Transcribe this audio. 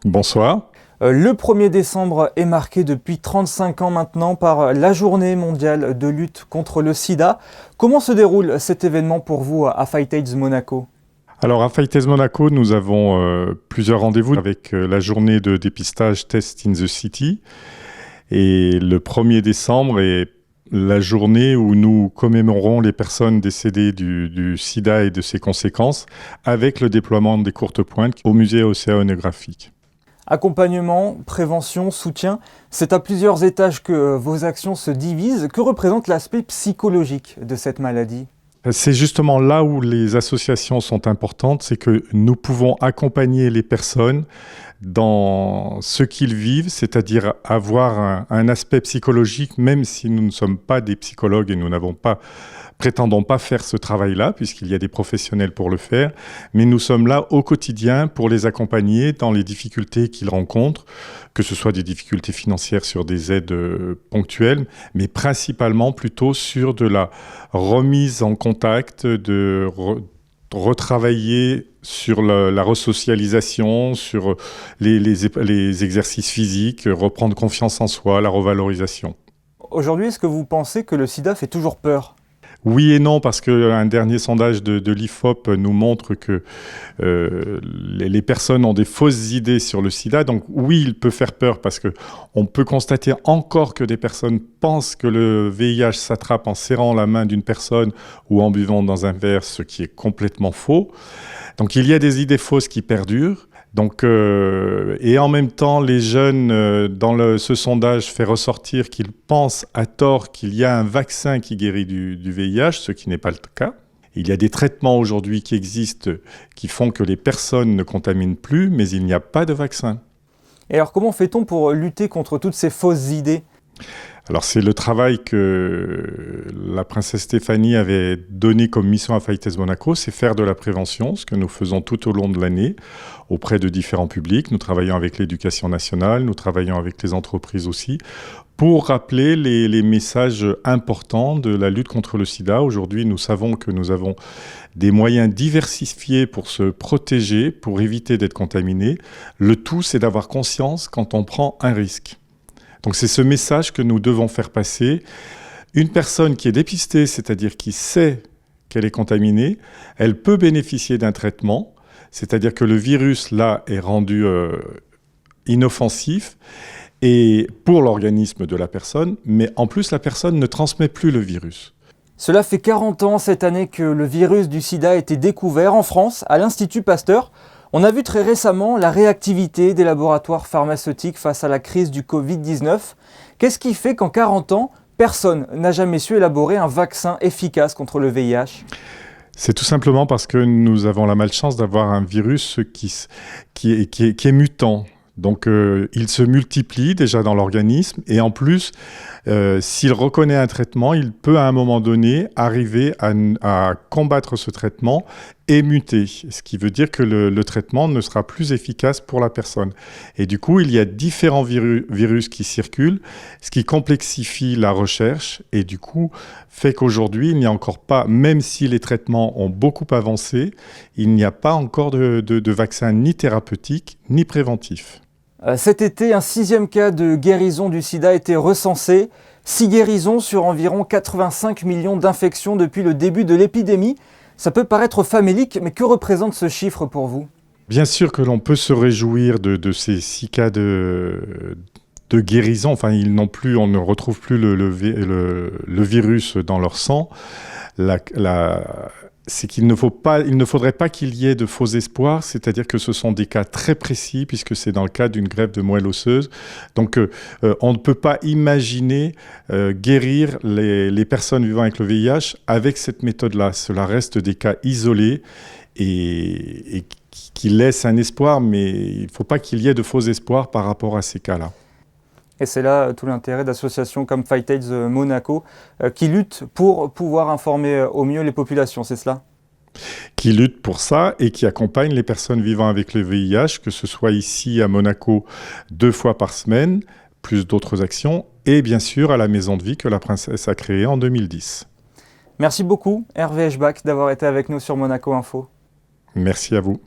Bonsoir. Le 1er décembre est marqué depuis 35 ans maintenant par la Journée mondiale de lutte contre le sida. Comment se déroule cet événement pour vous à Fight AIDS Monaco ? Alors à Fight AIDS Monaco, nous avons plusieurs rendez-vous avec la journée de dépistage Test in the City. Et le 1er décembre est la journée où nous commémorons les personnes décédées du sida et de ses conséquences avec le déploiement des courtes pointes au musée océanographique. Accompagnement, prévention, soutien, c'est à plusieurs étages que vos actions se divisent. Que représente l'aspect psychologique de cette maladie ? C'est justement là où les associations sont importantes, c'est que nous pouvons accompagner les personnes dans ce qu'ils vivent, c'est-à-dire avoir un aspect psychologique, même si nous ne sommes pas des psychologues et nous prétendons pas faire ce travail-là, puisqu'il y a des professionnels pour le faire, mais nous sommes là au quotidien pour les accompagner dans les difficultés qu'ils rencontrent, que ce soit des difficultés financières sur des aides ponctuelles, mais principalement plutôt sur de la remise en contact, de retravailler sur la resocialisation, sur les exercices physiques, reprendre confiance en soi, la revalorisation. Aujourd'hui, est-ce que vous pensez que le sida fait toujours peur ? Oui et non, parce qu'un dernier sondage de l'IFOP nous montre que les personnes ont des fausses idées sur le sida. Donc oui, il peut faire peur parce qu'on peut constater encore que des personnes pensent que le VIH s'attrape en serrant la main d'une personne ou en buvant dans un verre, ce qui est complètement faux. Donc il y a des idées fausses qui perdurent. Donc, et en même temps, les jeunes, ce sondage fait ressortir qu'ils pensent à tort qu'il y a un vaccin qui guérit du VIH, ce qui n'est pas le cas. Il y a des traitements aujourd'hui qui existent qui font que les personnes ne contaminent plus, mais il n'y a pas de vaccin. Et alors comment fait-on pour lutter contre toutes ces fausses idées ? Alors c'est le travail que la princesse Stéphanie avait donné comme mission à Fight AIDS Monaco, c'est faire de la prévention, ce que nous faisons tout au long de l'année auprès de différents publics. Nous travaillons avec l'éducation nationale, nous travaillons avec les entreprises aussi, pour rappeler les messages importants de la lutte contre le sida. Aujourd'hui, nous savons que nous avons des moyens diversifiés pour se protéger, pour éviter d'être contaminés. Le tout, c'est d'avoir conscience quand on prend un risque. Donc c'est ce message que nous devons faire passer. Une personne qui est dépistée, c'est-à-dire qui sait qu'elle est contaminée, elle peut bénéficier d'un traitement, c'est-à-dire que le virus là est rendu inoffensif et pour l'organisme de la personne, mais en plus la personne ne transmet plus le virus. Cela fait 40 ans cette année que le virus du sida a été découvert en France à l'Institut Pasteur. On a vu très récemment la réactivité des laboratoires pharmaceutiques face à la crise du Covid-19. Qu'est-ce qui fait qu'en 40 ans, personne n'a jamais su élaborer un vaccin efficace contre le VIH ? C'est tout simplement parce que nous avons la malchance d'avoir un virus qui est mutant. Donc il se multiplie déjà dans l'organisme et en plus, s'il reconnaît un traitement, il peut à un moment donné arriver à combattre ce traitement et muter, ce qui veut dire que le traitement ne sera plus efficace pour la personne. Et du coup, il y a différents virus qui circulent, ce qui complexifie la recherche et du coup fait qu'aujourd'hui, il n'y a encore pas, même si les traitements ont beaucoup avancé, il n'y a pas encore de vaccin ni thérapeutique ni préventif. Cet été, un 6e cas de guérison du sida a été recensé. 6 guérisons sur environ 85 millions d'infections depuis le début de l'épidémie. Ça peut paraître famélique, mais que représente ce chiffre pour vous ? Bien sûr que l'on peut se réjouir de ces 6 cas de guérison. Enfin, on ne retrouve plus le virus dans leur sang. C'est qu'il ne faudrait pas qu'il y ait de faux espoirs, c'est-à-dire que ce sont des cas très précis, puisque c'est dans le cas d'une greffe de moelle osseuse. Donc, on ne peut pas imaginer guérir les personnes vivant avec le VIH avec cette méthode-là. Cela reste des cas isolés et qui laissent un espoir, mais il ne faut pas qu'il y ait de faux espoirs par rapport à ces cas-là. Et c'est là tout l'intérêt d'associations comme Fight AIDS Monaco qui luttent pour pouvoir informer au mieux les populations, c'est cela ? Qui luttent pour ça et qui accompagnent les personnes vivant avec le VIH, que ce soit ici à Monaco 2 fois par semaine, plus d'autres actions, et bien sûr à la maison de vie que la princesse a créée en 2010. Merci beaucoup Hervé Eschbach d'avoir été avec nous sur Monaco Info. Merci à vous.